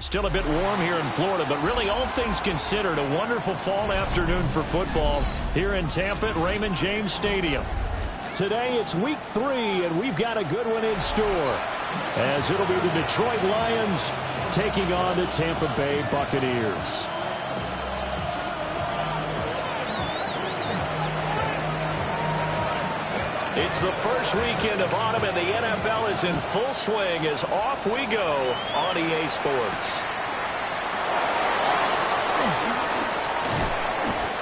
Still a bit warm here in Florida, but really all things considered, a wonderful fall afternoon for football here in Tampa at Raymond James Stadium. Today it's week 3, and we've got a good one in store, as it'll be the Detroit Lions taking on the Tampa Bay Buccaneers. It's the first weekend of autumn, and the NFL is in full swing as off we go on EA Sports.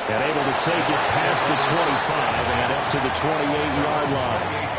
And able to take it past the 25 and up to the 28-yard line.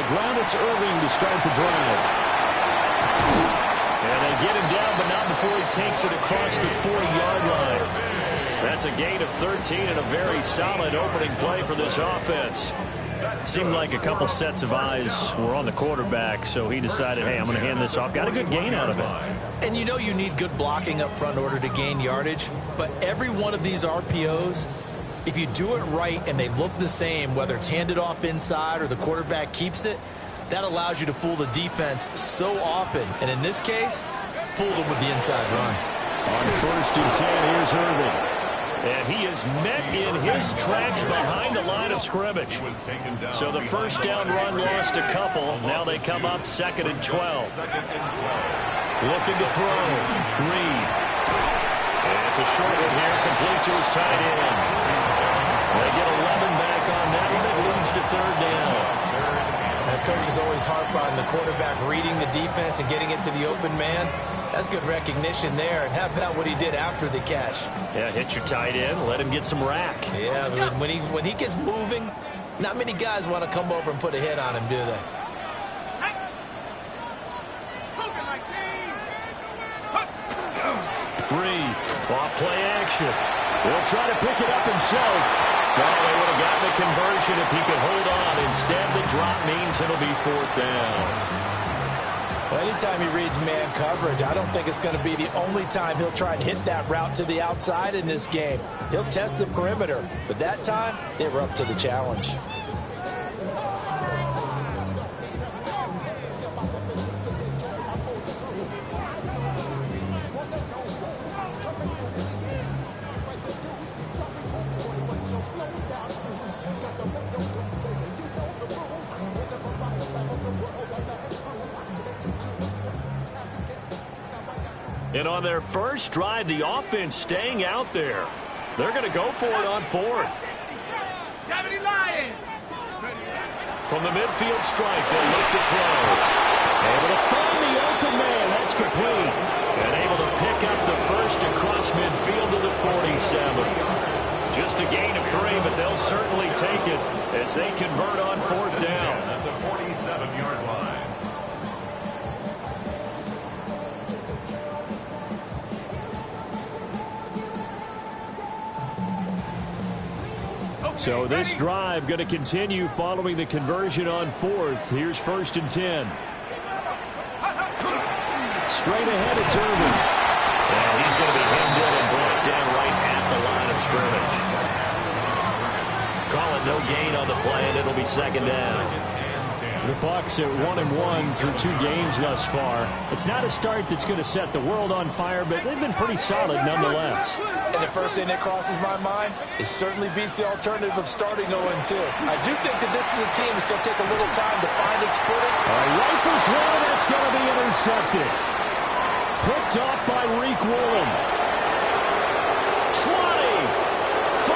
Ground, it's Irving to start the drive. And they get him down, but not before he takes it across the 40-yard line. That's a gain of 13 and a very solid opening play for this offense. Seemed like a couple sets of eyes were on the quarterback, so he decided, hey, I'm going to hand this off. Got a good gain out of it. And you know you need good blocking up front in order to gain yardage, but every one of these RPOs, if you do it right and they look the same, whether it's handed off inside or the quarterback keeps it, that allows you to fool the defense so often. And in this case, fooled them with the inside run. On 1st and 10, here's Irving. And he is met in his tracks behind the line of scrimmage. So the first down run lost a couple. Now they come up 2nd and 12. Looking to throw. Reed. And it's a short one here, complete to his tight end. They get 11 back on that one. It leads to 3rd down. Coaches always harp on the quarterback reading the defense and getting it to the open man. That's good recognition there. And how about what he did after the catch? Yeah, hit your tight end, let him get some rack. Yeah, but when he gets moving, not many guys want to come over and put a hit on him, do they? Reed, off play action. He'll try to pick it up himself. Well, they would have gotten the conversion if he could hold on. Instead, the drop means it'll be 4th down. Well, anytime he reads man coverage, I don't think it's going to be the only time he'll try and hit that route to the outside in this game. He'll test the perimeter, but that time, they were up to the challenge. And on their first drive, the offense staying out there. They're going to go for it on 4th. From the midfield strike, they look to throw. Able to find the open man. That's complete. And able to pick up the first across midfield to the 47. Just a gain of 3, but they'll certainly take it as they convert on 4th down. At the 47-yard line. So this drive going to continue following the conversion on 4th. Here's 1st and 10. Straight ahead, it's Irving. And he's going to be hemmed in and brought down right at the line of scrimmage. Call it no gain on the play, and it'll be 2nd down. The Bucs at 1-1 through 2 games thus far. It's not a start that's going to set the world on fire, but they've been pretty solid nonetheless. And the first thing that crosses my mind, it certainly beats the alternative of starting 0-2. I do think that this is a team that's going to take a little time to find its footing. Rifles one, that's going to be intercepted. Picked off by Reek Woolen. 20, 5,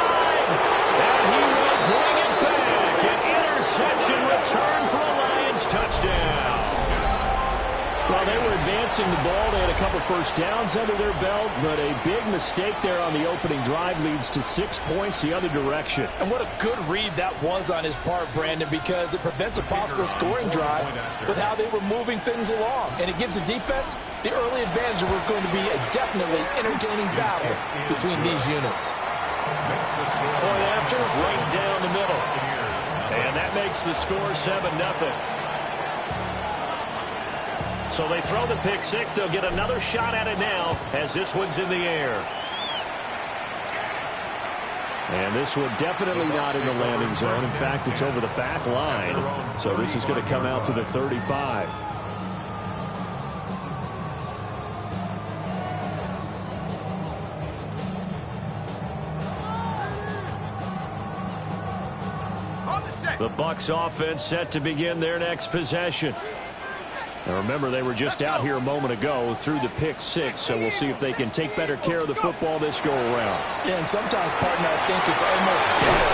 and he will bring it back. An interception return for a Lions touchdown. Well, they were advancing the ball. They had a couple first downs under their belt, but a big mistake there on the opening drive leads to 6 points the other direction. And what a good read that was on his part, Brandon, because it prevents a possible scoring drive with how they were moving things along. And it gives the defense the early advantage. Was going to be a definitely entertaining battle between these units. Point after, right down the middle. And that makes the score 7-0. So they throw the pick 6. They'll get another shot at it now as this one's in the air. And this one definitely not in the landing zone. In fact, it's over the back line. So this is going to come out to the 35. The Bucs offense set to begin their next possession. Now remember, they were just out here a moment ago through the pick 6, so we'll see if they can take better care of the football this go around. Yeah, and sometimes, partner, I think it's almost better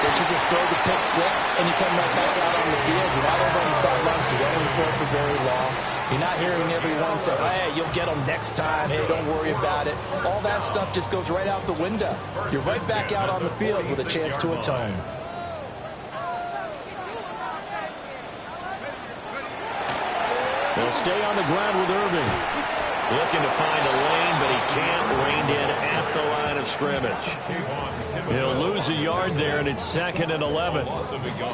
that you just throw the pick 6 and you come right back out on the field. You're not over on the sidelines dwelling for it for very long. You're not hearing everyone say, hey, you'll get them next time. Hey, don't worry about it. All that stuff just goes right out the window. You're right back out on the field with a chance to atone. They'll stay on the ground with Irving. Looking to find a lane, but he can't. Reined in at the line of scrimmage. He'll lose a yard there, and it's 2nd and 11.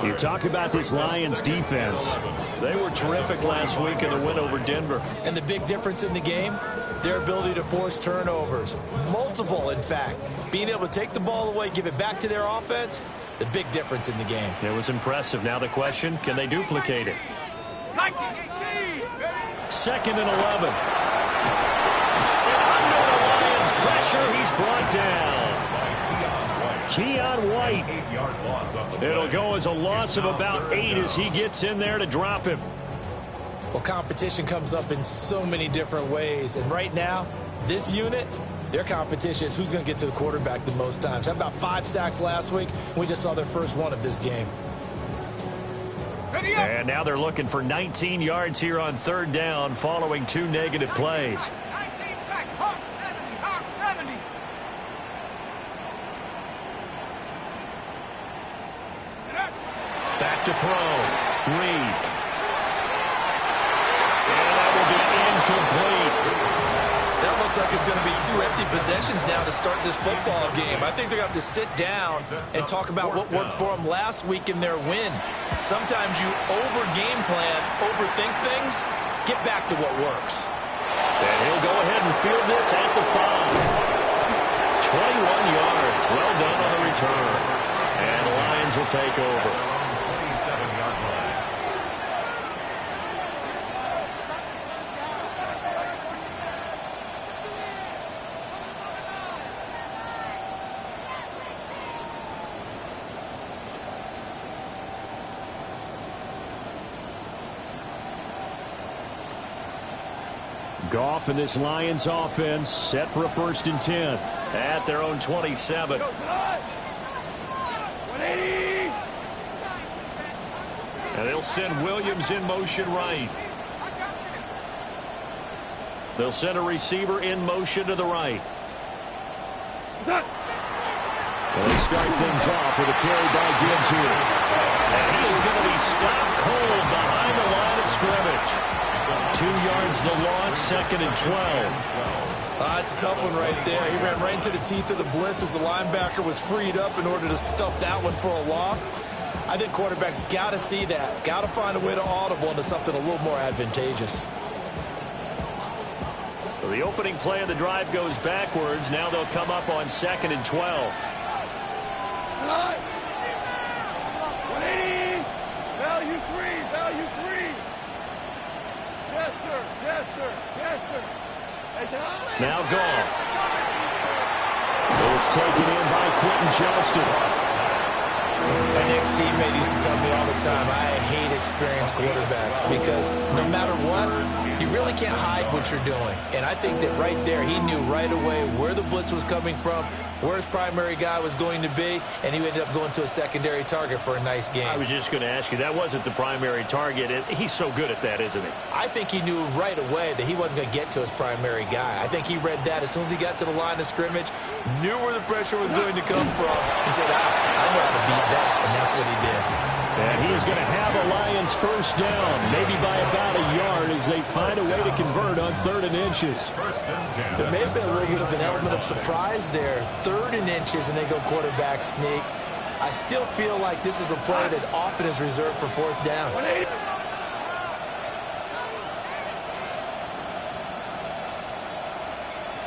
You talk about this Lions defense. They were terrific last week in the win over Denver. And the big difference in the game, their ability to force turnovers. Multiple, in fact. Being able to take the ball away, give it back to their offense, the big difference in the game. It was impressive. Now the question, can they duplicate it? 2nd and 11. And under the Lions' pressure, he's brought down. Keon White. It'll go as a loss of about 8 as he gets in there to drop him. Well, competition comes up in so many different ways. And right now, this unit, their competition is who's going to get to the quarterback the most times. Had about 5 sacks last week. We just saw their first one of this game. And now they're looking for 19 yards here on 3rd down following 2 negative plays. Back to throw. Reed. And that will be incomplete. That looks like it's going to be 2 empty possessions now to start this football game. I think they're going to have to sit down and talk about what worked for them last week in their win. Sometimes you over-game plan, overthink things, get back to what works. And he'll go ahead and field this at the 5. 21 yards. Well done on the return. And the Lions will take over. 27-yard line. Goff and this Lions offense set for a 1st and 10 at their own 27. And they'll send Williams in motion right. They'll send a receiver in motion to the right. And they start things off with a carry by Gibbs here. And he is going to be stopped cold behind the line of scrimmage. 2 yards the loss, 2nd and 12. That's a tough one right there. He ran right into the teeth of the blitz as the linebacker was freed up in order to stuff that one for a loss. I think quarterbacks got to see that. Got to find a way to audible into something a little more advantageous. So the opening play of the drive goes backwards. Now they'll come up on 2nd and 12. 180. Value 3. Value 3. Yes, sir. Yes, sir. Yes, sir. Now Goff. It's taken in by Quentin Johnston. My next teammate used to tell me all the time, I hate experienced quarterbacks because no matter what, you really can't hide what you're doing. And I think that right there, he knew right away where the blitz was coming from, where his primary guy was going to be, and he ended up going to a secondary target for a nice game. I was just going to ask you, that wasn't the primary target. He's so good at that, isn't he? I think he knew right away that he wasn't going to get to his primary guy. I think he read that as soon as he got to the line of scrimmage, knew where the pressure was going to come from, and said, I know how to beat that, and that's what he did. And he is going to have a Lions 1st down, maybe by about a yard as they find a way to convert on 3rd and inches. There may have been a little bit of an element of surprise there. 3rd and inches, and they go quarterback sneak. I still feel like this is a play that often is reserved for 4th down.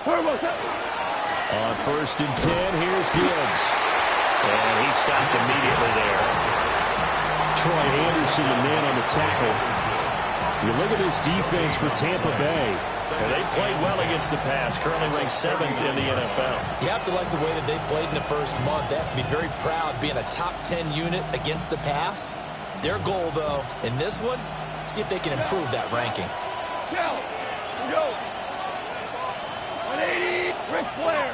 On 1st and 10, here's Gibbs. And he stopped immediately there. Troy Anderson, the man on the tackle. You look at this defense for Tampa Bay. And they played well against the pass, currently ranked 7th in the NFL. You have to like the way that they played in the first month. They have to be very proud being a top 10 unit against the pass. Their goal, though, in this one, see if they can improve that ranking. Go. 180. Ric Flair.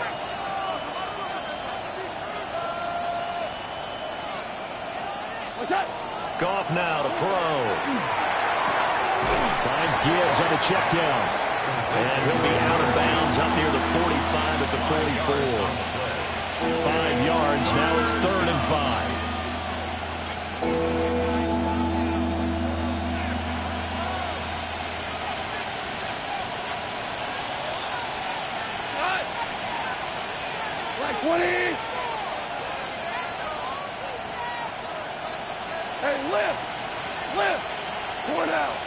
What's that? Goff now to throw. Finds Gibbs on the check down. And he'll be out of bounds up near the 45 at the 44. 5 yards. Now it's 3rd and 5. Like 20. Hey, lift. Lift. Pour it out.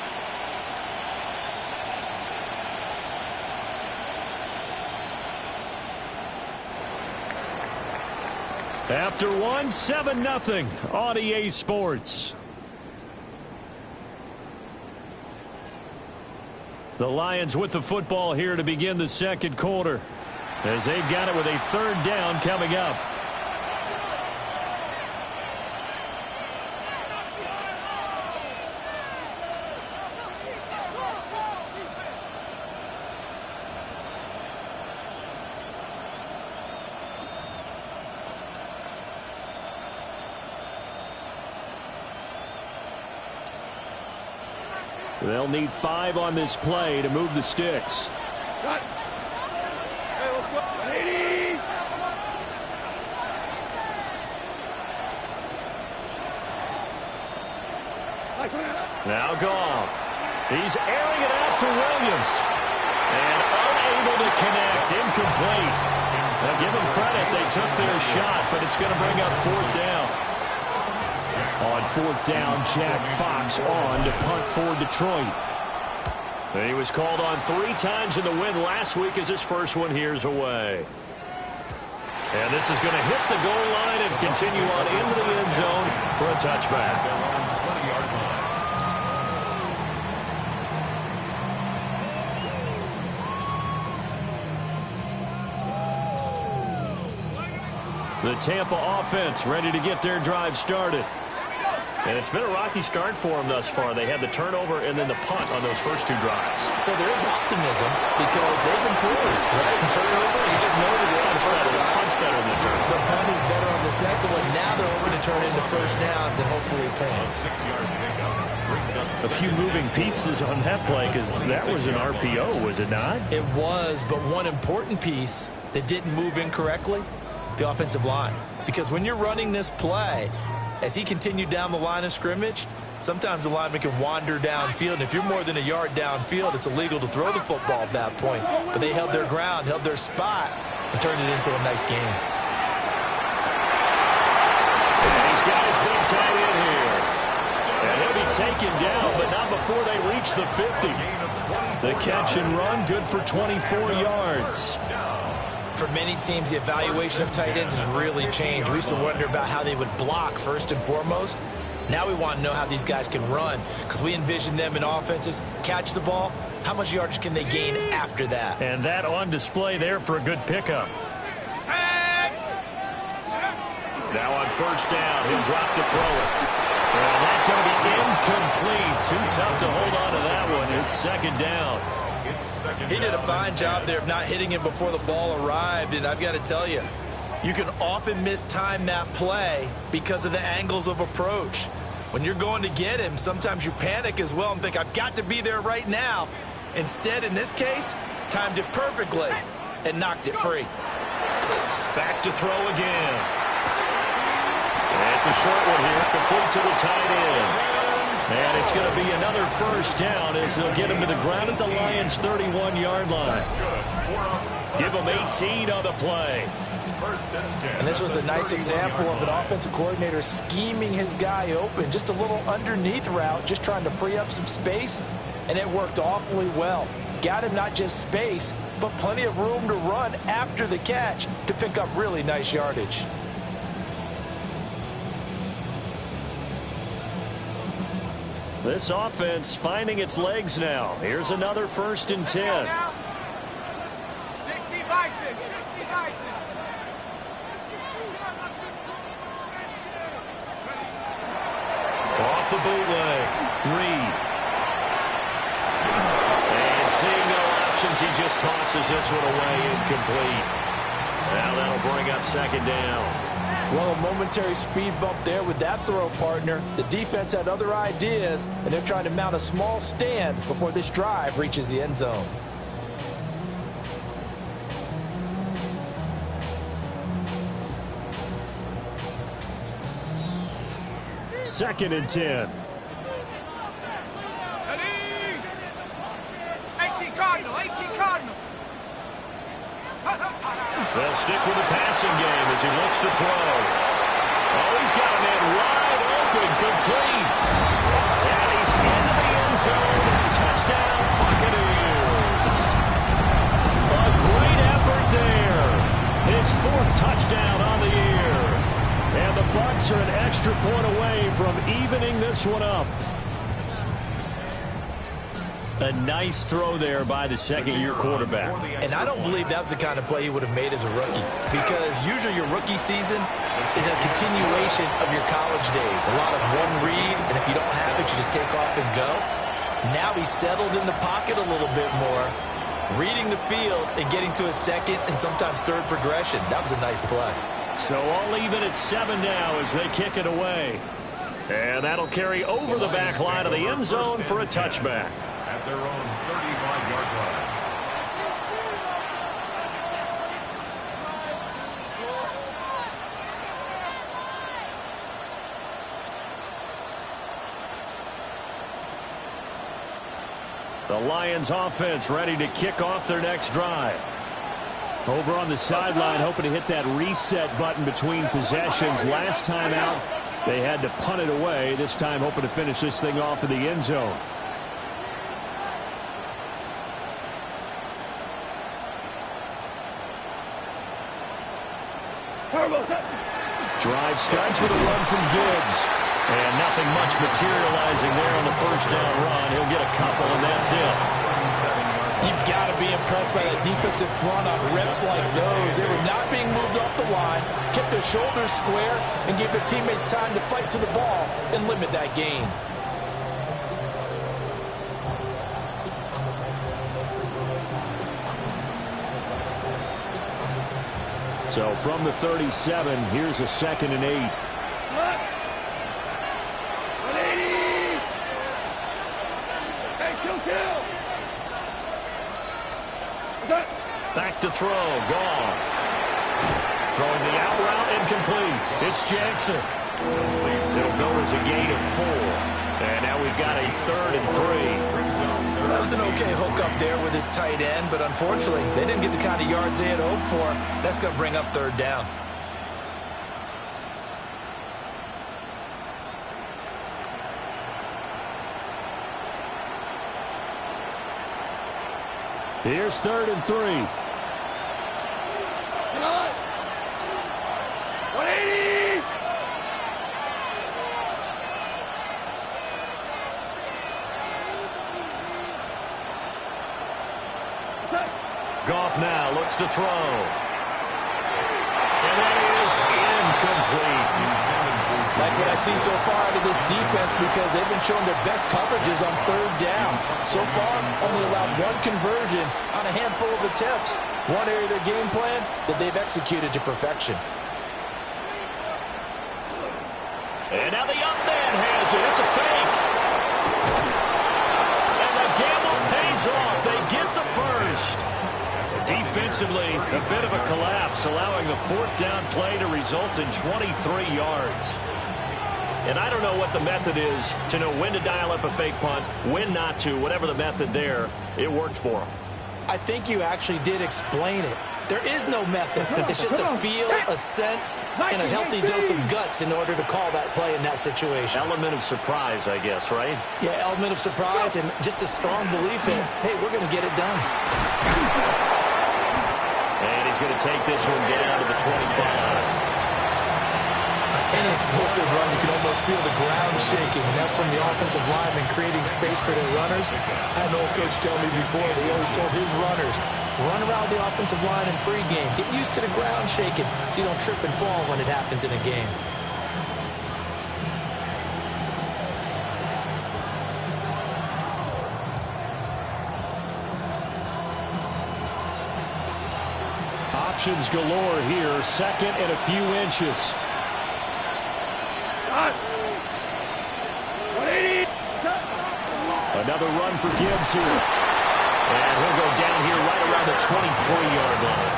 After one, 7-0 on EA Sports. The Lions with the football here to begin the second quarter, as they've got it with a third down coming up. They'll need 5 on this play to move the sticks. Cut. Hey, let's go. 80. Now Goff. He's airing it out for Williams. And unable to connect. Incomplete. Now give them credit. They took their shot, but it's going to bring up fourth down. On fourth down, Jack Fox on to punt for Detroit. He was called on 3 times in the win last week as his first one here's away. And this is going to hit the goal line and continue on into the end zone for a touchback. 20-yard line. The Tampa offense ready to get their drive started. And it's been a rocky start for them thus far. They had the turnover and then the punt on those first 2 drives. So there is optimism because they've improved, right? And turnover, you just noted it. Punt's better than the turnover. The punt is better on the second one. Now they're over to turn into first downs and hopefully points. 6-yard pickup brings up A few moving pieces on that play because that was an RPO, was it not? It was, but one important piece that didn't move incorrectly, the offensive line. Because when you're running this play, as he continued down the line of scrimmage, sometimes the lineman can wander downfield. And if you're more than a yard downfield, it's illegal to throw the football at that point. But they held their ground, held their spot, and turned it into a nice game. And he's got his big tight end here. And he'll be taken down, but not before they reach the 50. The catch and run, good for 24 yards. For many teams, the evaluation of tight ends has really changed. We used to wonder about how they would block first and foremost. Now we want to know how these guys can run because we envision them in offenses. Catch the ball. How much yardage can they gain after that? And that on display there for a good pickup. Now on first down, he'll drop to throw it. And that's going to be incomplete. Too tough to hold on to that one. It's second down. He did a fine job there of not hitting him before the ball arrived, and I've got to tell you, you can often mistime that play because of the angles of approach. When you're going to get him, sometimes you panic as well and think, I've got to be there right now. Instead, in this case, timed it perfectly and knocked it free. Back to throw again. And it's a short one here, complete to the tight end. And it's going to be another first down as they'll get him to the ground at the Lions' 31-yard line. Give him 18 on the play. And this was a nice example of an offensive coordinator scheming his guy open. Just a little underneath route, just trying to free up some space, and it worked awfully well. Got him not just space, but plenty of room to run after the catch to pick up really nice yardage. This offense finding its legs now. Here's another 1st and 10. 60 Bison, 60 Bison. Off the bootleg. Reed. And seeing no options, he just tosses this one away, incomplete. Now that'll bring up second down. Well, a momentary speed bump there with that throw, partner. The defense had other ideas, and they're trying to mount a small stand before this drive reaches the end zone. Second and 10. 18 Cardinal, 18 Cardinal. They'll stick with the passing game as he looks to throw. Oh, he's got a man wide open, complete. And he's into the end zone. Touchdown, Buccaneers. A great effort there. His 4th touchdown on the year. And the Bucs are an extra point away from evening this one up. A nice throw there by the second-year quarterback. And I don't believe that was the kind of play he would have made as a rookie, because usually your rookie season is a continuation of your college days. A lot of one read, and if you don't have it, you just take off and go. Now he's settled in the pocket a little bit more, reading the field and getting to a second and sometimes third progression. That was a nice play. So all even at 7 now as they kick it away. And that'll carry over the back line of the end zone for a touchback. At their own 35-yard line. The Lions offense ready to kick off their next drive. Over on the sideline, hoping to hit that reset button between possessions. Last time out, they had to punt it away. This time, hoping to finish this thing off in the end zone. Drive starts with a run from Gibbs. And nothing much materializing there on the first down run. He'll get a couple, and that's it. You've got to be impressed by that defensive front on reps like those. They were not being moved off the line, kept their shoulders square, and gave their teammates time to fight to the ball and limit that gain. So from the 37, here's a 2nd and 8. Back to throw, Goff. Throwing the out route, incomplete. It's Jackson. It'll go as a gain of 4. And now we've got a 3rd and 3. That was an okay hook up there with his tight end, but unfortunately, they didn't get the kind of yards they had hoped for. That's going to bring up 3rd down. Here's 3rd and 3. 180! Goff now looks to throw. And that is incomplete. Like what I see so far out of this defense, because they've been showing their best coverages on 3rd down. So far, only allowed 1 conversion on a handful of attempts. One area of their game plan that they've executed to perfection. And now the up man has it. It's a fake. And the gamble pays off. They get the first. Defensively, a bit of a collapse, allowing the 4th down play to result in 23 yards. And I don't know what the method is to know when to dial up a fake punt, when not to, whatever the method there, it worked for them. I think you actually did explain it. There is no method. It's just a feel, a sense, and a healthy dose of guts in order to call that play in that situation. Element of surprise, I guess, right? Yeah, element of surprise and just a strong belief in, hey, we're going to get it done. And he's going to take this one down to the 25. Any explosive run, you can almost feel the ground shaking, and that's from the offensive linemen creating space for their runners. I had an old coach tell me before, he always told his runners, run around the offensive line in pregame. Get used to the ground shaking so you don't trip and fall when it happens in a game. Options galore here, 2nd and a few inches. 180! Another run for Gibbs here. And he'll go down here right around the 23-yard line.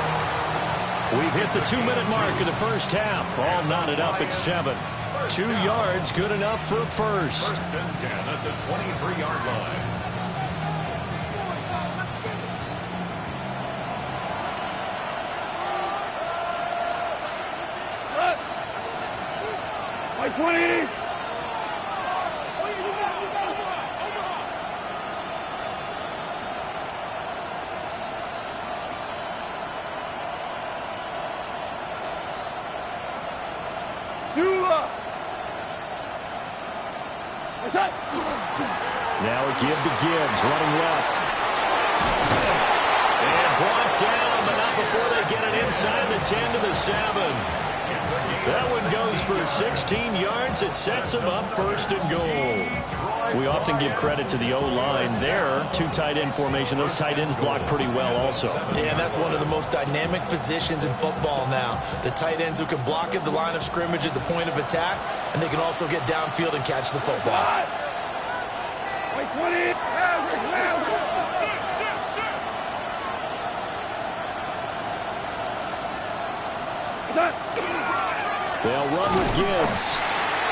We've hit the 2-minute mark of the first half. All knotted up at 7. 2 yards, good enough for a first. 1st and 10 at the 23-yard line. 20. Now a give to Gibbs, running left. And brought down, but not before they get it inside the 10 to the 7. That one goes for 16 yards. It sets them up first and goal. We often give credit to the O-line there. Two tight end formation. Those tight ends block pretty well also. Yeah, and that's one of the most dynamic positions in football now. The tight ends who can block at the line of scrimmage at the point of attack, and they can also get downfield and catch the football. 20. They'll run with Gibbs.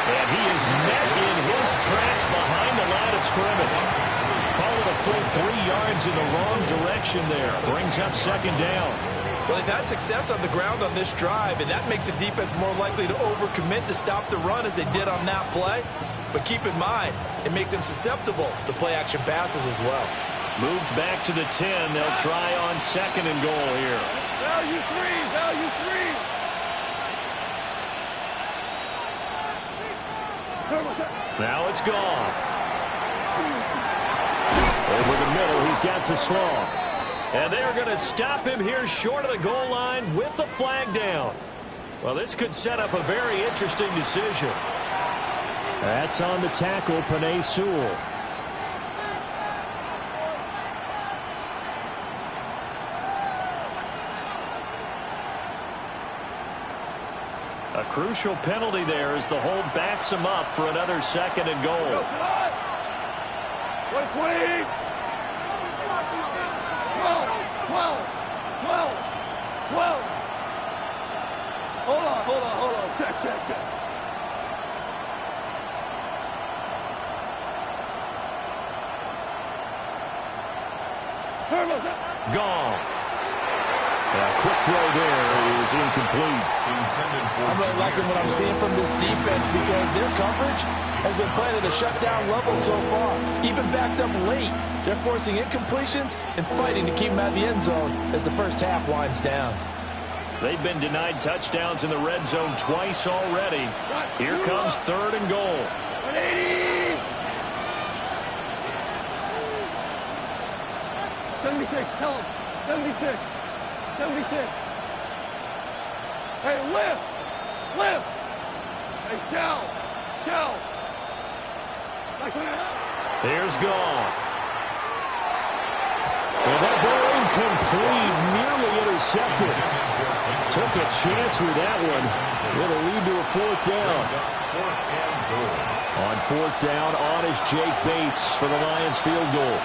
And he is met in his tracks behind the line of scrimmage. Call it a full 3 yards in the wrong direction there. Brings up second down. Well, they've had success on the ground on this drive, and that makes a defense more likely to overcommit to stop the run as they did on that play. But keep in mind, it makes them susceptible to play-action passes as well. Moved back to the 10. They'll try on second and goal here. Value 3. Value 3. Now it's gone. Over the middle, he's got to Slaw. And they're going to stop him here short of the goal line with the flag down. Well, this could set up a very interesting decision. That's on the tackle, Penei Sewell. A crucial penalty there as the hold backs him up for another second and goal. 120. 12. Hold on. Check. Goff. A quick throw there is incomplete. I'm really liking what I'm seeing from this defense because their coverage has been playing at a shutdown level so far. Even backed up late, they're forcing incompletions and fighting to keep them out of the end zone as the first half winds down. They've been denied touchdowns in the red zone twice already. Here comes third and goal. 180. 76. Tell him. 76. 76. Hey, lift. Hey, shell. Here's Goff. And that ball incomplete, nearly intercepted. Took a chance with that one. It'll lead to a fourth down. On fourth down, on is Jake Bates for the Lions field goal.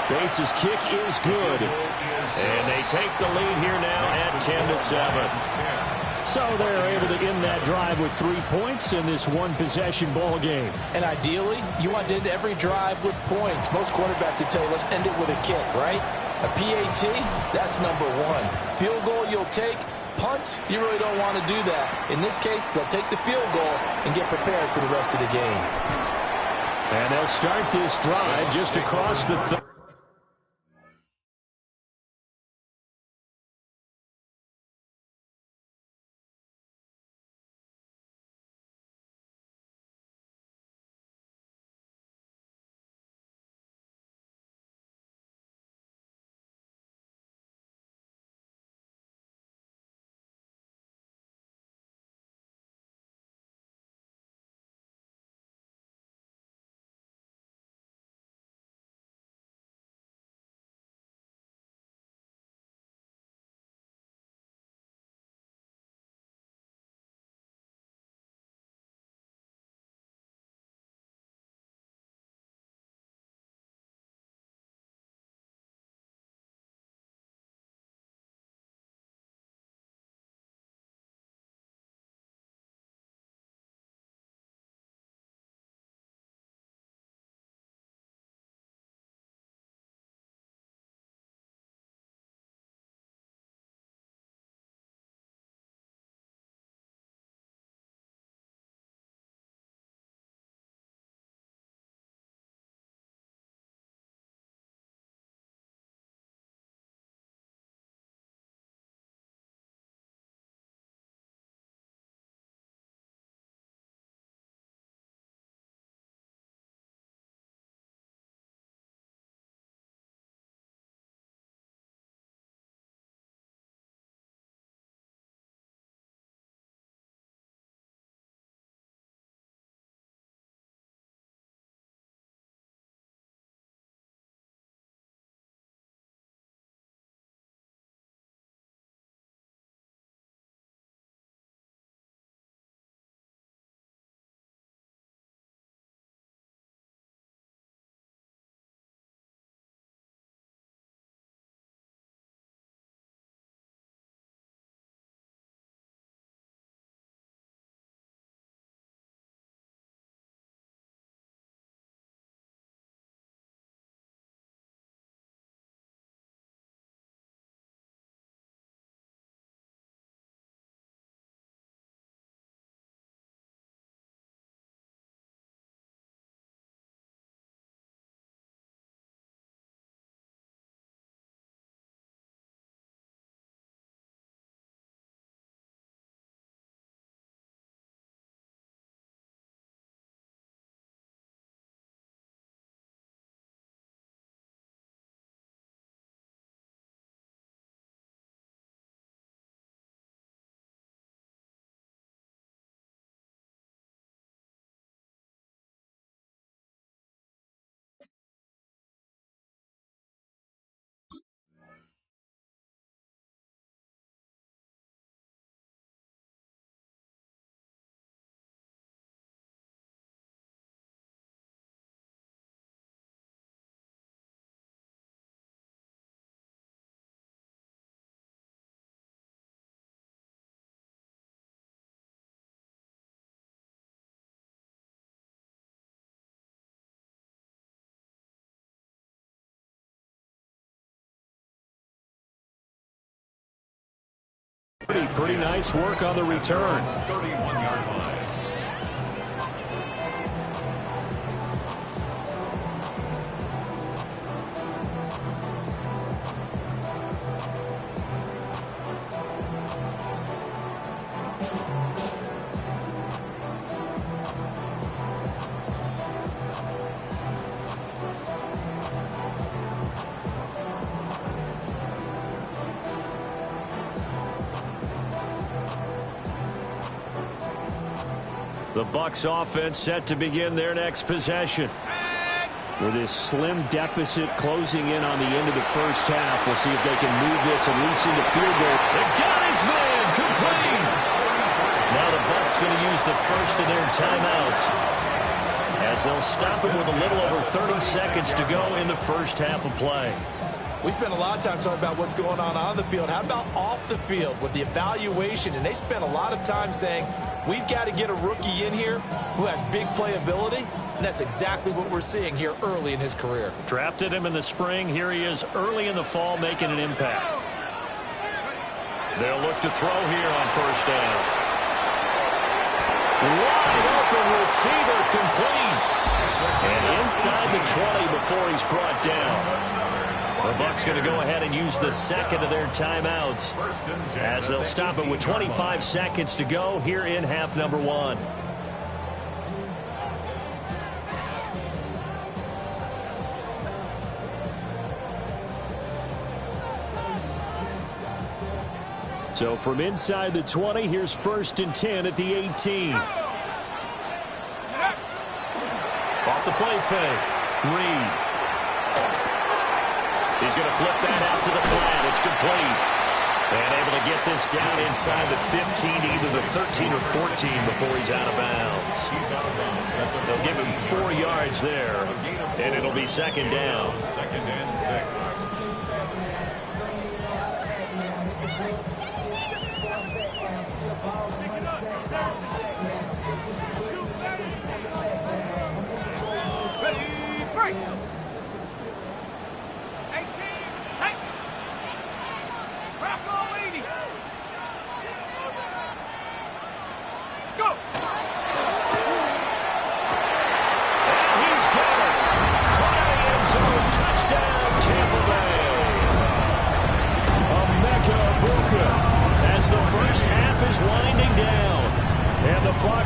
Bates' kick is good. And they take the lead here now at 10-7. So they're able to end that drive with 3 points in this one-possession ball game. And ideally, you want to end every drive with points. Most quarterbacks would tell you, let's end it with a kick, right? A PAT, that's number one. Field goal you'll take. Punts, you really don't want to do that. In this case, they'll take the field goal and get prepared for the rest of the game. And they'll start this drive just across the Pretty nice work on the return. 31-yard line. The Bucs offense set to begin their next possession. With this slim deficit closing in on the end of the first half, we'll see if they can move this at least into field goal. They got his man complete. Now the Bucs going to use the first of their timeouts as they'll stop it with a little over 30 seconds to go in the first half of play. We spent a lot of time talking about what's going on the field. How about off the field with the evaluation? And they spent a lot of time saying, we've got to get a rookie in here who has big playability, and that's exactly what we're seeing here early in his career. Drafted him in the spring. Here he is early in the fall making an impact. They'll look to throw here on first down. Wide open receiver complete. And inside the 20 before he's brought down. The Bucs going to go ahead and use the second of their timeouts as they'll stop it with 25 seconds to go here in half number one. So from inside the 20, here's 1st and 10 at the 18. Off the play fake. Reed. He's going to flip that out to the flat. It's complete. And able to get this down inside the 15, either the 13 or 14 before he's out of bounds. They'll give him 4 yards there, and it'll be second down. Second and 6.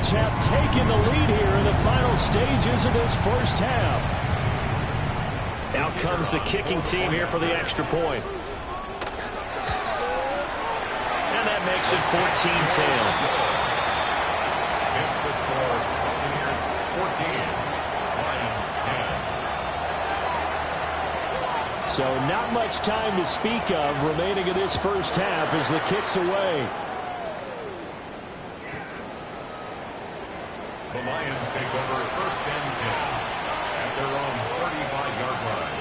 Have taken the lead here in the final stages of this first half. Out comes the kicking team here for the extra point. And that makes it 14-10. It's the score. Buccaneers 14, Lions 10. So not much time to speak of remaining in this first half as the kick's away. The Lions take over 1st and 10 at their own 35-yard line.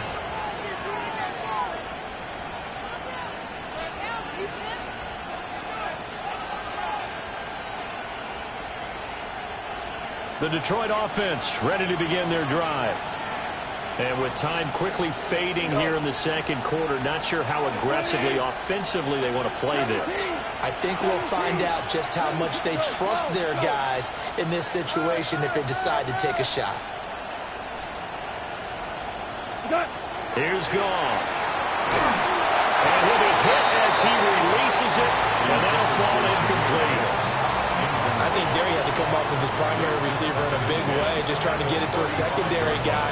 The Detroit offense ready to begin their drive. And with time quickly fading here in the second quarter, not sure how aggressively, offensively they want to play this. I think we'll find out just how much they trust their guys in this situation if they decide to take a shot. Here's Goff. And he'll be hit as he releases it, and that'll fall incomplete. I think there he had to come off of his primary receiver in a big way, just trying to get it to a secondary guy.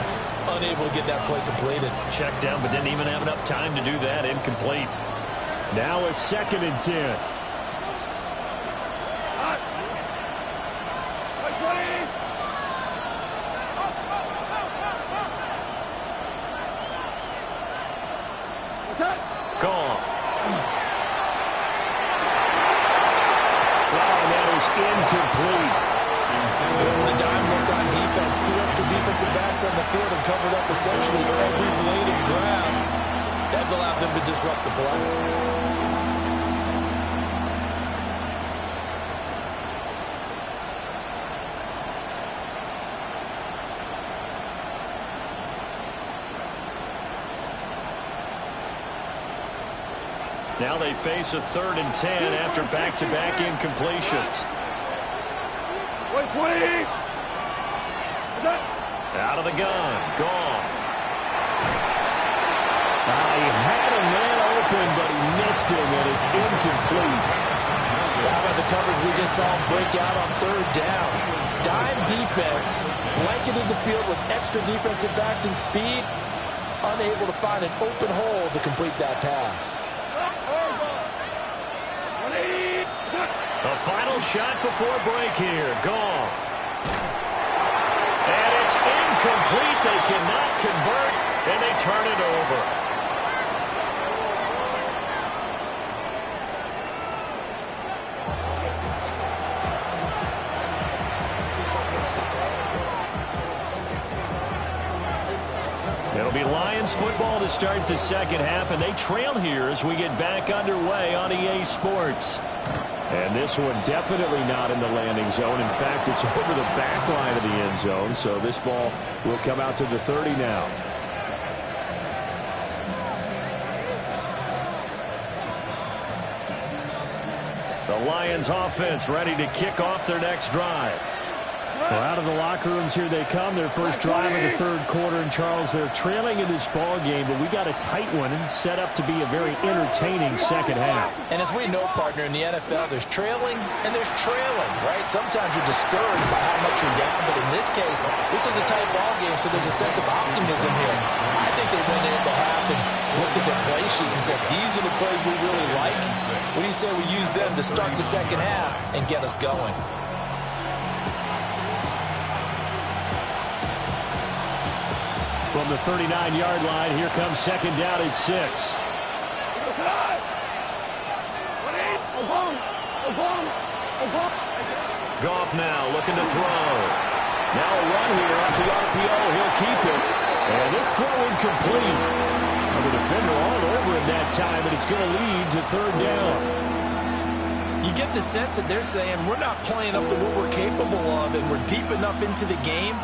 Unable to get that play completed. Checked down, but didn't even have enough time to do that. Incomplete. Now a 2nd and 10. Gone. Wow, that is incomplete. The dime looked on defense. 2 extra defensive backs on the field and covered up essentially every blade of grass. That allowed them to disrupt the play. Now they face a 3rd and 10 after back-to-back incompletions. Wait, 20. Out of the gun. Goff. He had a man open, but he missed him, and it's incomplete. How about the coverage we just saw him break out on 3rd down? Dime defense, blanketed the field with extra defensive backs and speed, unable to find an open hole to complete that pass. The final shot before break here. Goff. And it's incomplete. They cannot convert, and they turn it over. It'll be Lions football to start the second half, and they trail here as we get back underway on EA Sports. And this one definitely not in the landing zone. In fact, it's over the back line of the end zone, so this ball will come out to the 30 now. The Lions offense ready to kick off their next drive. Well, out of the locker rooms here they come. Their first drive of the 3rd quarter. And, Charles, they're trailing in this ball game, but we got a tight one and set up to be a very entertaining second half. And as we know, partner, in the NFL, there's trailing and there's trailing, right? Sometimes you're discouraged by how much you're down, but in this case, this is a tight ball game, so there's a sense of optimism here. I think they went into half and looked at their play sheet and said, these are the plays we really like. What do you say we use them to start the second half and get us going? From the 39-yard line, here comes second down at 6. Goff now looking to throw. Now a run here off the RPO. He'll keep it. And this throw incomplete. And the defender all over him that time, and it's going to lead to 3rd down. You get the sense that they're saying we're not playing up to what we're capable of, and we're deep enough into the game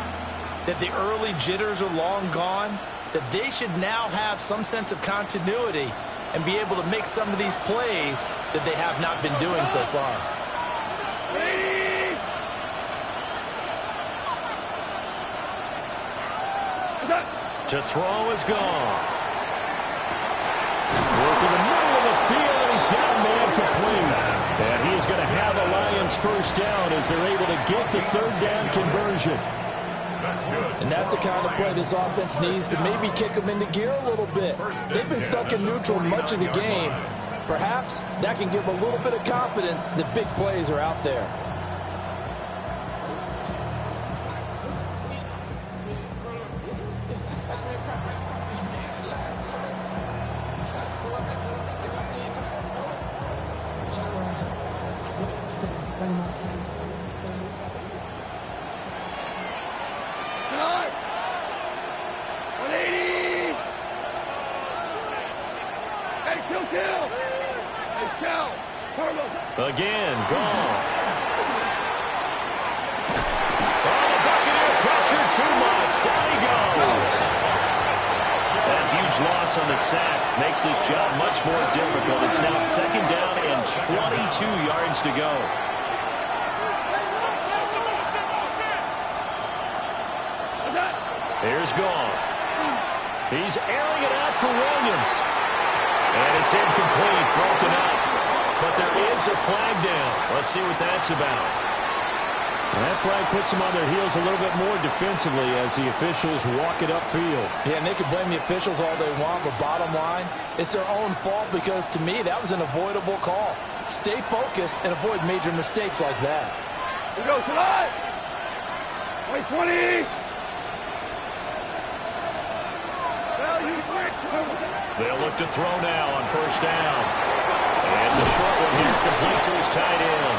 that the early jitters are long gone, that they should now have some sense of continuity and be able to make some of these plays that they have not been doing so far. To throw is Goff. Work in the middle of the field, and he's got a man complete. And he is going to have a Lions first down as they're able to get the 3rd down conversion. And that's the kind of play this offense needs to maybe kick them into gear a little bit. They've been stuck in neutral much of the game. Perhaps that can give them a little bit of confidence that big plays are out there. Again, Goff. Oh, the Buccaneer pressure too much. Down he goes. That huge loss on the sack makes this job much more difficult. It's now second down and 22 yards to go. Here's Goff. He's airing it out for Williams. And it's incomplete, broken up. But there is a flag down. Let's see what that's about. And that flag puts them on their heels a little bit more defensively as the officials walk it upfield. Yeah, and they can blame the officials all they want, but bottom line, it's their own fault because, to me, that was an avoidable call. Stay focused and avoid major mistakes like that. We go tonight. Wait, 20. They'll look to throw now on first down. And it's a short one here, complete to his tight end.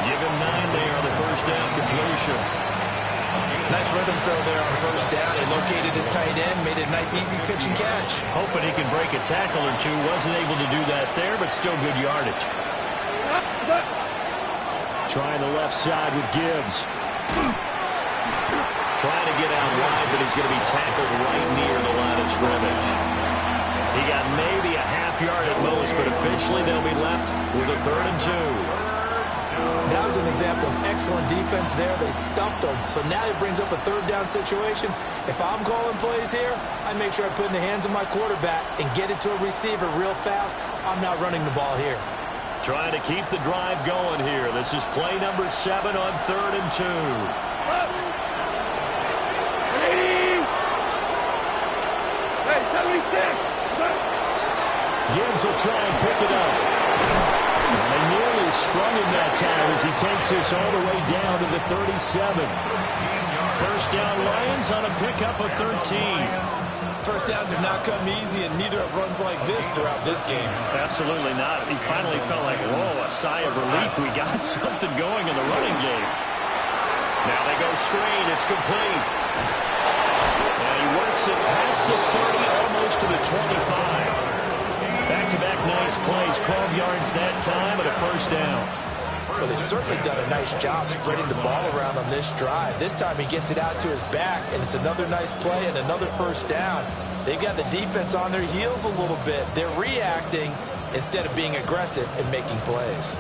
Give him 9 there on the first down completion. Nice rhythm throw there on first down. He located his tight end, made it a nice easy pitch and catch. Hoping he can break a tackle or two. Wasn't able to do that there, but still good yardage. Trying the left side with Gibbs. Trying to get out wide, but he's going to be tackled right near the line of scrimmage. He got maybe a half yard at most, but officially they'll be left with a 3rd and 2. That was an example of excellent defense there. They stumped him. So now he brings up a 3rd down situation. If I'm calling plays here, I make sure I put it in the hands of my quarterback and get it to a receiver real fast. I'm not running the ball here. Trying to keep the drive going here. This is play number 7 on 3rd and 2. Hey, 76. Gibbs will try and pick it up. And they nearly sprung him that time as he takes this all the way down to the 37. First down Lions on a pickup of 13. First downs have not come easy, and neither have runs like this throughout this game. Absolutely not. He finally felt like, whoa, a sigh of relief. We got something going in the running game. Now they go screen. It's complete. And he works it past the 30, almost to the 25. Back-to-back nice plays, 12 yards that time and a first down. Well, they've certainly done a nice job spreading the ball around on this drive. This time he gets it out to his back, and it's another nice play and another first down. They've got the defense on their heels a little bit. They're reacting instead of being aggressive and making plays.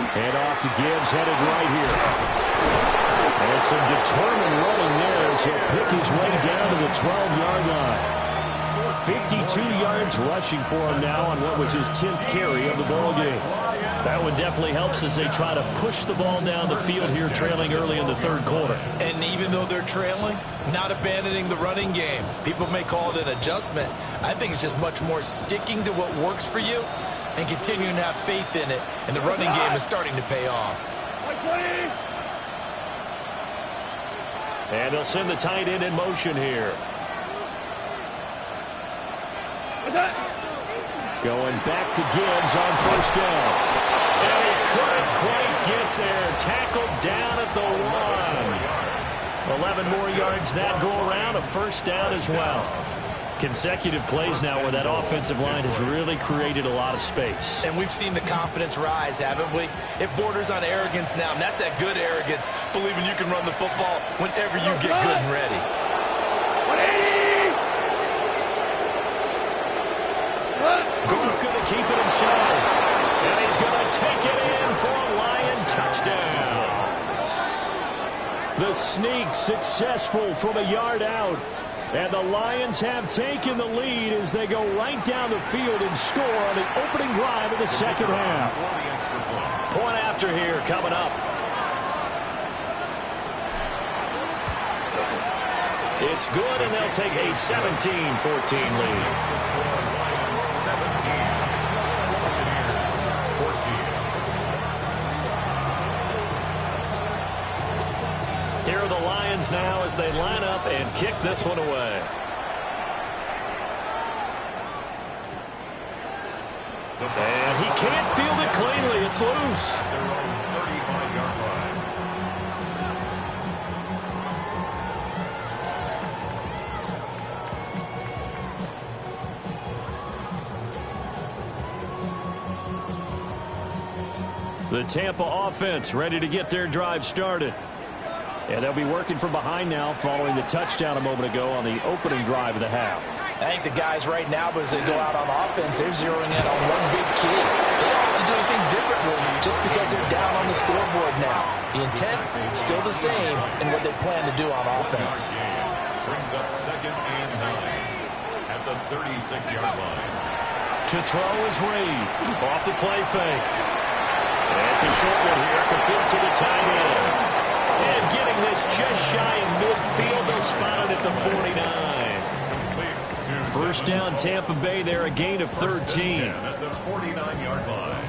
Hand off to Gibbs, headed right here. And some determined running there as he'll pick his way down to the 12-yard line. 52 yards rushing for him now on what was his 10th carry of the ball game. That one definitely helps as they try to push the ball down the field here, trailing early in the 3rd quarter. And even though they're trailing, not abandoning the running game. People may call it an adjustment. I think it's just much more sticking to what works for you and continuing to have faith in it, and the running game is starting to pay off. And they'll send the tight end in motion here. Going back to Gibbs on first down. And he couldn't quite get there. Tackled down at the 1. 11 more yards that go around, a first down as well. Consecutive plays now where that offensive line has really created a lot of space. And we've seen the confidence rise, haven't we? It borders on arrogance now, and that's that good arrogance, believing you can run the football whenever you get good and ready. 180. Goff going to keep it himself. And he's going to take it in for a Lion touchdown. The sneak successful from a yard out. And the Lions have taken the lead as they go right down the field and score on the opening drive of the second half. Point after here coming up. It's good, and they'll take a 17-14 lead. Here are the Lions now as they line up and kick this one away. And he can't field it cleanly. It's loose. The Tampa offense ready to get their drive started. And they'll be working from behind now following the touchdown a moment ago on the opening drive of the half. I think the guys right now, as they go out on offense, they're zeroing in on one big key. They don't have to do anything differently just because they're down on the scoreboard now. The intent, still the same in what they plan to do on offense. Brings up 2nd and 9 at the 36-yard line. To throw is Reed. Off the play fake. And it's a short one here, complete to the tight end. And getting this just shy of midfield, they'll spot it at the 49. First down, Tampa Bay there, a gain of 13. At the 49-yard line.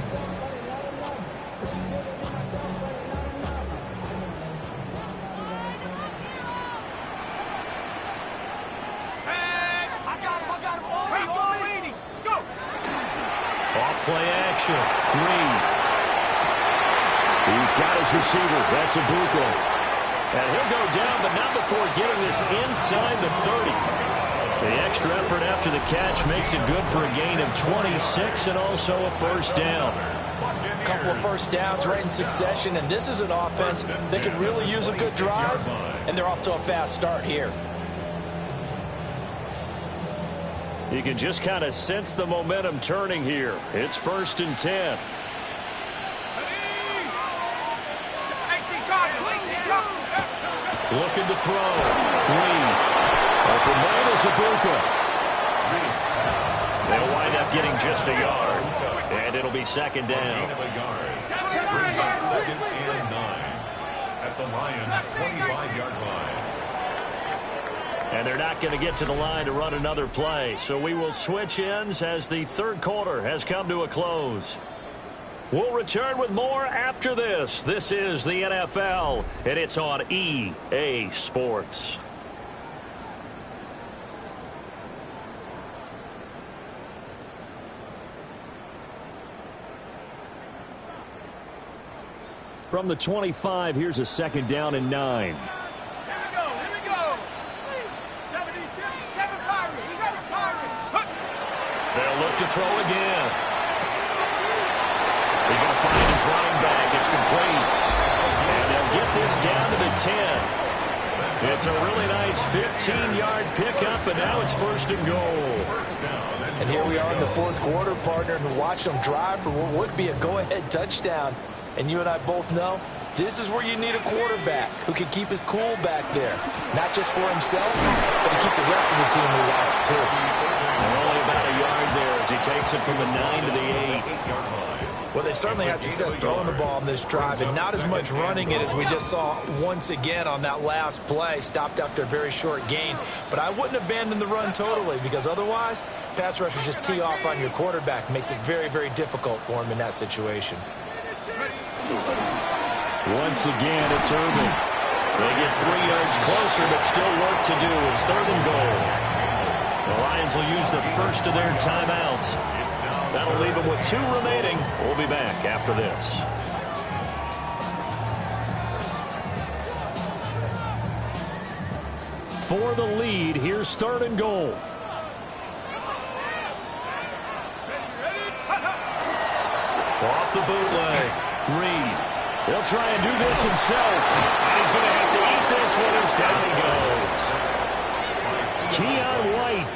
Hey, I got him. Hey, all waiting. Go. Off play action. Reed. He's got his receiver. That's Ibuka. And he'll go down, but not before getting this inside the 30. The extra effort after the catch makes it good for a gain of 26 and also a first down. A couple of first downs right in succession, and this is an offense that can really use a good drive, and they're off to a fast start here. You can just kind of sense the momentum turning here. It's 1st and 10. Looking to throw. Reed. Open man is Ibuka. They'll wind up getting just a yard. And it'll be 2nd down. Brings up 2nd and 9 at the Lions' 25-yard line. And they're not going to get to the line to run another play. So we will switch ends as the 3rd quarter has come to a close. We'll return with more after this. This is the NFL, and it's on EA Sports. From the 25, here's a 2nd down and 9. They'll look to throw again. He's going to find his running back. It's complete. And they'll get this down to the 10. It's a really nice 15-yard pickup, and now it's 1st and goal. And here we are in the 4th quarter, partner, and watch them drive for what would be a go-ahead touchdown. And you and I both know this is where you need a quarterback who can keep his cool back there. Not just for himself, but to keep the rest of the team relaxed, too. And only about a yard there as he takes it from the 9 to the 8. Well, they certainly had success throwing the ball on this drive, and not as much running it as we just saw once again on that last play. Stopped after a very short gain. But I wouldn't abandon the run totally, because otherwise, pass rushers just tee off on your quarterback. Makes it very, very difficult for him in that situation. Once again, it's Irvin. They get 3 yards closer, but still work to do. It's 3rd and goal. The Lions will use the first of their timeouts. That'll leave them with 2 remaining. We'll be back after this. For the lead, here's 3rd and goal. Off the bootleg. Reed. He'll try and do this himself. And he's going to have to eat this one as down he goes. Keon White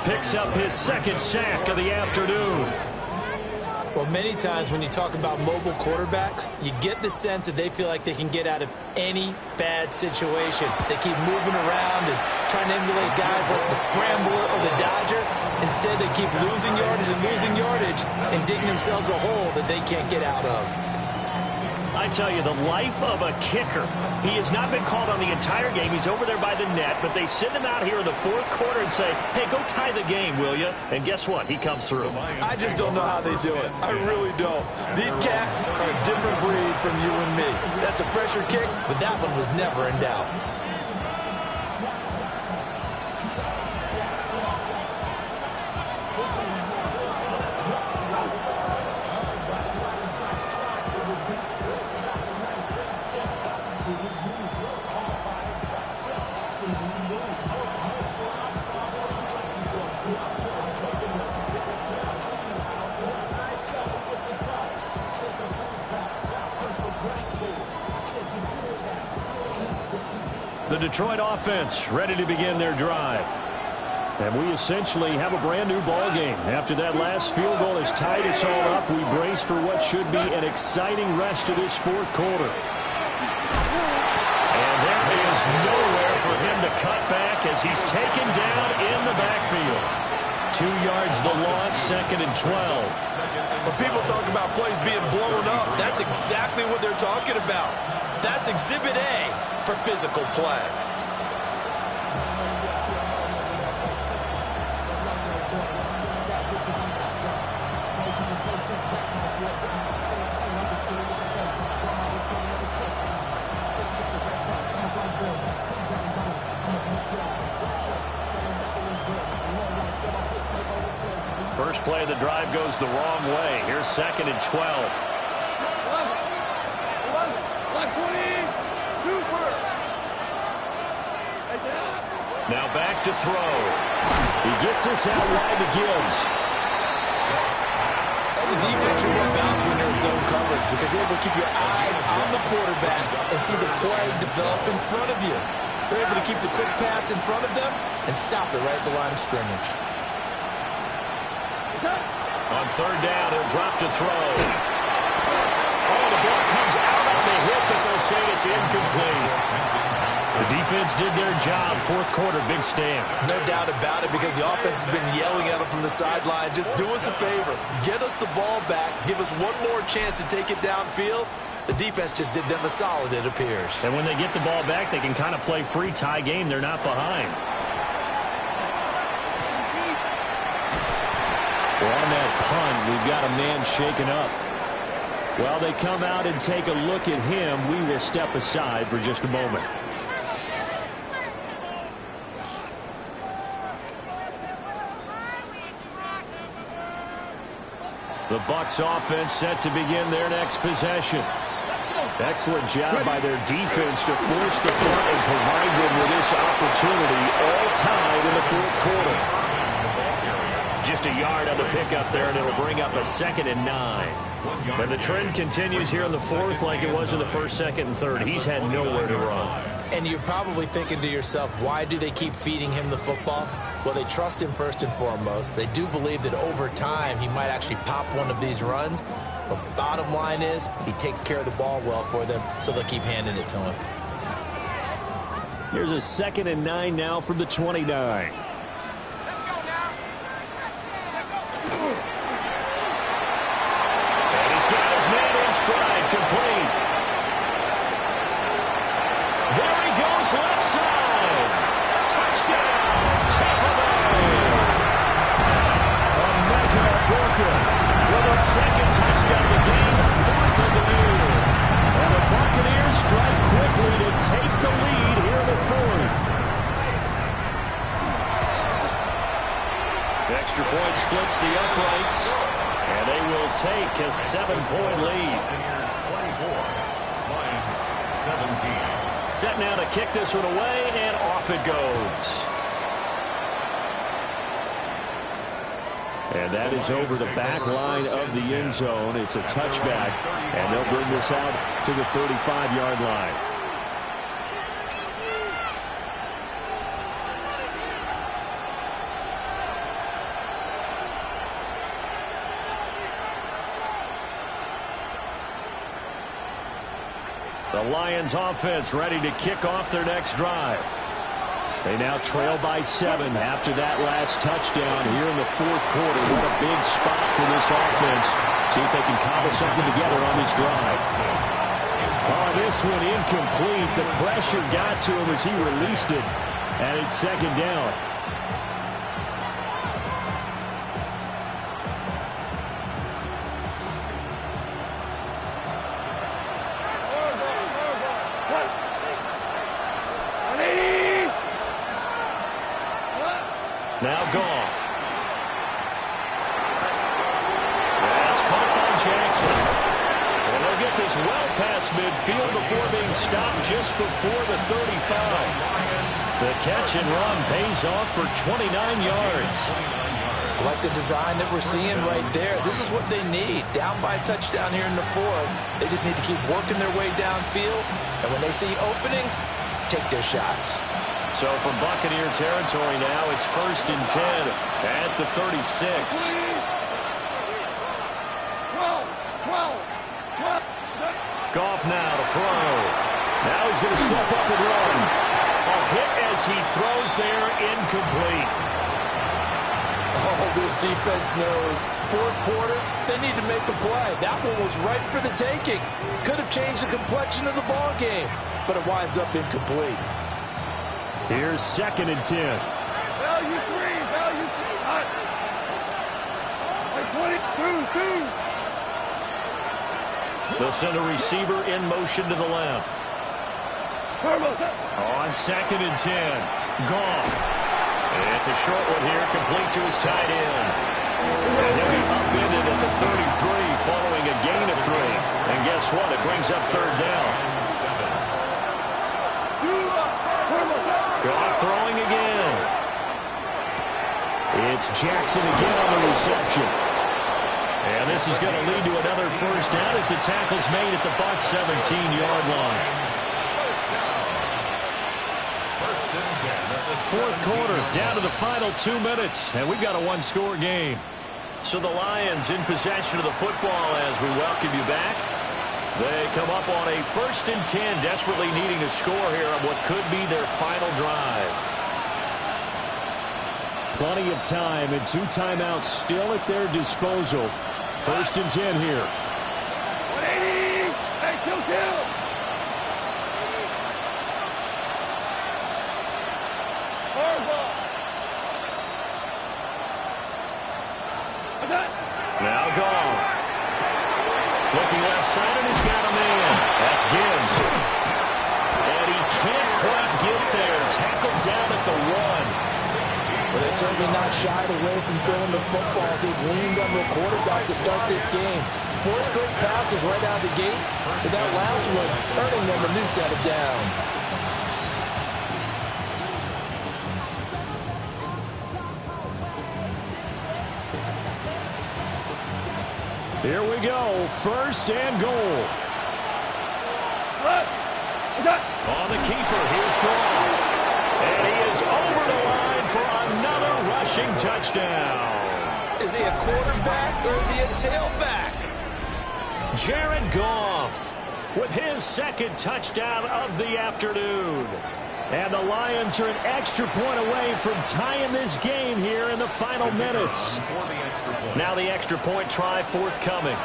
picks up his 2nd sack of the afternoon. Well, many times when you talk about mobile quarterbacks, you get the sense that they feel like they can get out of any bad situation. They keep moving around and trying to emulate guys like the Scrambler or the Dodger. Instead, they keep losing yardage and digging themselves a hole that they can't get out of. I tell you, the life of a kicker. He has not been called on the entire game. He's over there by the net, but they send him out here in the 4th quarter and say, hey, go tie the game, will you? And guess what? He comes through. I just don't know how they do it. I really don't. These cats are a different breed from you and me. That's a pressure kick, but that one was never in doubt. The Detroit offense ready to begin their drive. And we essentially have a brand new ball game. After that last field goal has tied us all up, we brace for what should be an exciting rest of this 4th quarter. And there is nowhere for him to cut back as he's taken down in the backfield. 2 yards the loss, 2nd and 12. When people talk about plays being blown up, that's exactly what they're talking about. That's Exhibit A for physical play. First play of the drive goes the wrong way. Here's 2nd and 12. Now back to throw. He gets this out wide to Gibbs. As a defense, you're more balanced when you're in zone coverage because you're able to keep your eyes on the quarterback and see the play develop in front of you. They're able to keep the quick pass in front of them and stop it right at the line of scrimmage. On third down, he'll drop to throw. Oh, the ball comes out on the hit, but they'll say it's incomplete. The defense did their job. Fourth quarter, big stand. No doubt about it because the offense has been yelling at them from the sideline. Just do us a favor. Get us the ball back. Give us one more chance to take it downfield. The defense just did them a solid, it appears. And when they get the ball back, they can kind of play free tie game. They're not behind. Well, on that punt, we've got a man shaken up. While they come out and take a look at him, we will step aside for just a moment. The Bucs offense set to begin their next possession. Excellent job by their defense to force the punt and provide them with this opportunity, all tied in the fourth quarter. Just a yard on the pickup there, and it'll bring up a 2nd and 9. And the trend continues here in the fourth like it was in the first, second, and third. He's had nowhere to run. And you're probably thinking to yourself, why do they keep feeding him the football? Well, they trust him first and foremost. They do believe that over time he might actually pop one of these runs. The bottom line is he takes care of the ball well for them, so they'll keep handing it to him. Here's a 2nd and 9 now from the 29. And he's got his man in stride, complete. There he goes, left side. Touchdown, Tampa Bay. With a second touchdown of the game, 4th of the year. And the Buccaneers strike quickly to take the lead here in the fourth. The extra point splits the uprights, and they will take a 7-point lead. Buccaneers 24, Lions 17. Set now to kick this one away, and off it goes. And that is over the back line of the end zone. It's a touchback, and they'll bring this out to the 35-yard line. The Lions offense ready to kick off their next drive. They now trail by 7 after that last touchdown here in the fourth quarter. What a big spot for this offense. See if they can cobble something together on this drive. Oh, this one incomplete. The pressure got to him as he released it, and it's 2nd down. Now gone. That's caught by Jackson. And they'll get this well past midfield before being stopped just before the 35. The catch and run pays off for 29 yards. I like the design that we're seeing right there. This is what they need. Down by a touchdown here in the fourth. They just need to keep working their way downfield. And when they see openings, take their shots. So from Buccaneer territory now, it's 1st and 10 at the 36. 12. Goff now to throw. Now he's going to step up and run. A hit as he throws there, incomplete. Oh, this defense knows. Fourth quarter, they need to make a play. That one was right for the taking. Could have changed the complexion of the ball game, but it winds up incomplete. Here's 2nd and 10. Value 3. Hot. 22. They'll send a receiver in motion to the left. On 2nd and 10. Goff. It's a short one here, complete to his tight end. And he'll be upended at the 33 following a gain of 3. And guess what? It brings up 3rd down. Goff throwing again. It's Jackson again on the reception. And this is going to lead to another first down as the tackle's made at the Bucs 17-yard line. Fourth quarter, down to the final 2 minutes, and we've got a one-score game. So the Lions in possession of the football as we welcome you back. They come up on a 1st and 10, desperately needing a score here on what could be their final drive. Plenty of time and 2 timeouts still at their disposal. 1st and 10 here. 180! Hey, kill! Now Goff. Looking left side, and he's got a man. That's Gibbs. And he can't quite get there. Tackled down at the 1. But they're certainly not shied away from throwing the football. They've leaned on the quarterback to start this game. 4 straight passes right out of the gate, but that last one earning them a new set of downs. Here we go. 1st and goal. On the keeper, here's Goff. And he is over the line for another rushing touchdown. Is he a quarterback or is he a tailback? Jared Goff with his 2nd touchdown of the afternoon. And the Lions are an extra point away from tying this game here in the final minutes. Now the extra point try forthcoming.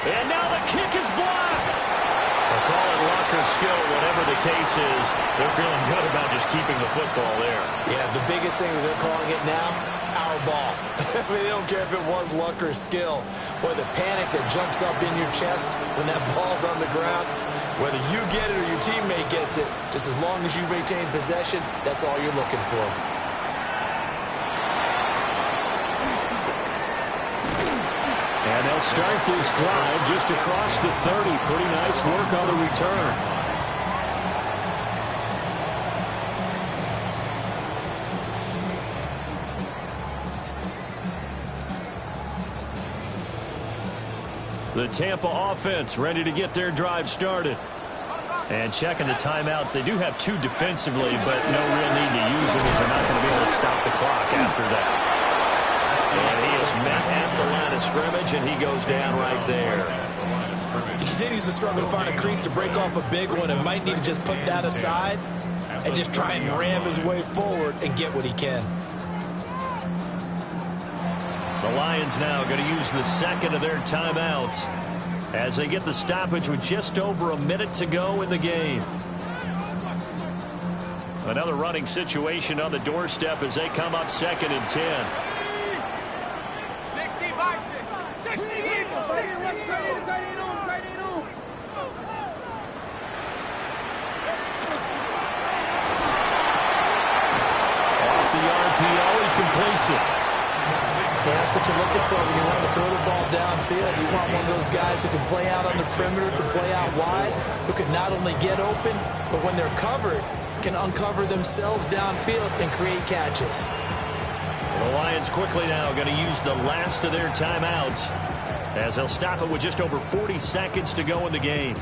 And now the kick is blocked. They'll call it luck or skill, whatever the case is. They're feeling good about just keeping the football there. Yeah, the biggest thing that they're calling it now, our ball. I mean, they don't care if it was luck or skill. Boy, the panic that jumps up in your chest when that ball's on the ground, whether you get it or your teammate gets it, just as long as you retain possession, that's all you're looking for. And they'll start this drive just across the 30. Pretty nice work on the return. The Tampa offense ready to get their drive started. And checking the timeouts. They do have 2 defensively, but no real need to use them as they're not going to be able to stop the clock after that. And he is met at the line of scrimmage, and he goes down right there. He continues to struggle to find a crease to break off a big one and might need to just put that aside and just try and ram his way forward and get what he can. The Lions now going to use the 2nd of their timeouts as they get the stoppage with just over a minute to go in the game. Another running situation on the doorstep as they come up 2nd and 10. 60 by 6. 60 Eagles. 60 Eagles. Off the RPO, he completes it. Yeah, that's what you're looking for when you want to throw the ball downfield. You want one of those guys who can play out on the perimeter, can play out wide, who can not only get open, but when they're covered, can uncover themselves downfield and create catches. The Lions quickly now going to use the last of their timeouts as they'll stop it with just over 40 seconds to go in the game.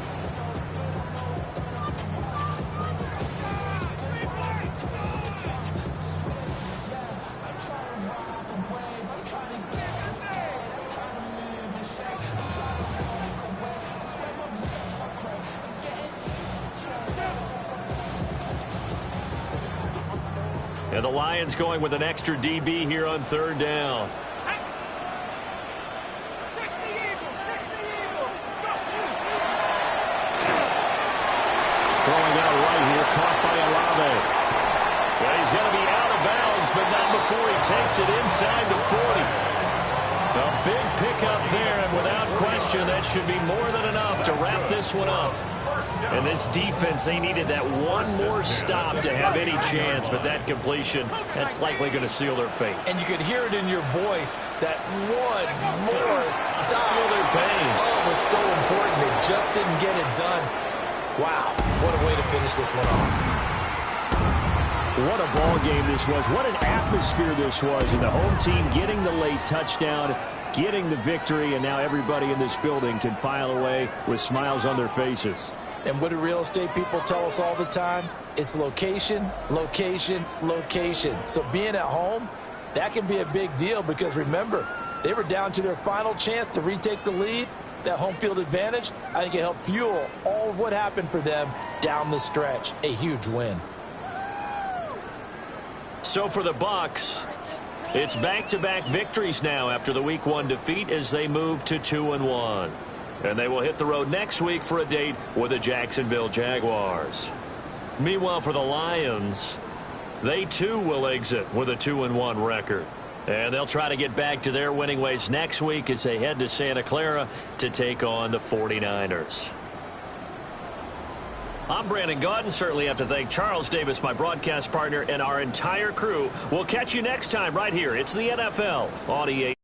And the Lions going with an extra DB here on 3rd down. 60 Eagles. Throwing out right here, caught by Olave. Well, he's going to be out of bounds, but not before he takes it inside the 40. A big pickup there, and without question, that should be more than enough to wrap this one up. And this defense, they needed that one more stop to have any chance, but that completion, that's likely going to seal their fate. And you could hear it in your voice, that one more stop. Feel their pain. Oh, it was so important. They just didn't get it done. Wow, what a way to finish this one off. What a ball game this was. What an atmosphere this was. And the home team getting the late touchdown, getting the victory, and now everybody in this building can file away with smiles on their faces. And what do real estate people tell us all the time? It's location, location, location. So being at home, that can be a big deal because, remember, they were down to their final chance to retake the lead. That home field advantage, I think it helped fuel all of what happened for them down the stretch. A huge win. So for the Bucs, it's back-to-back victories now after the Week 1 defeat as they move to 2-1. And they will hit the road next week for a date with the Jacksonville Jaguars. Meanwhile, for the Lions, they too will exit with a 2-1 record. And they'll try to get back to their winning ways next week as they head to Santa Clara to take on the 49ers. I'm Brandon Gaudin. Certainly have to thank Charles Davis, my broadcast partner, and our entire crew. We'll catch you next time right here. It's the NFL on EA.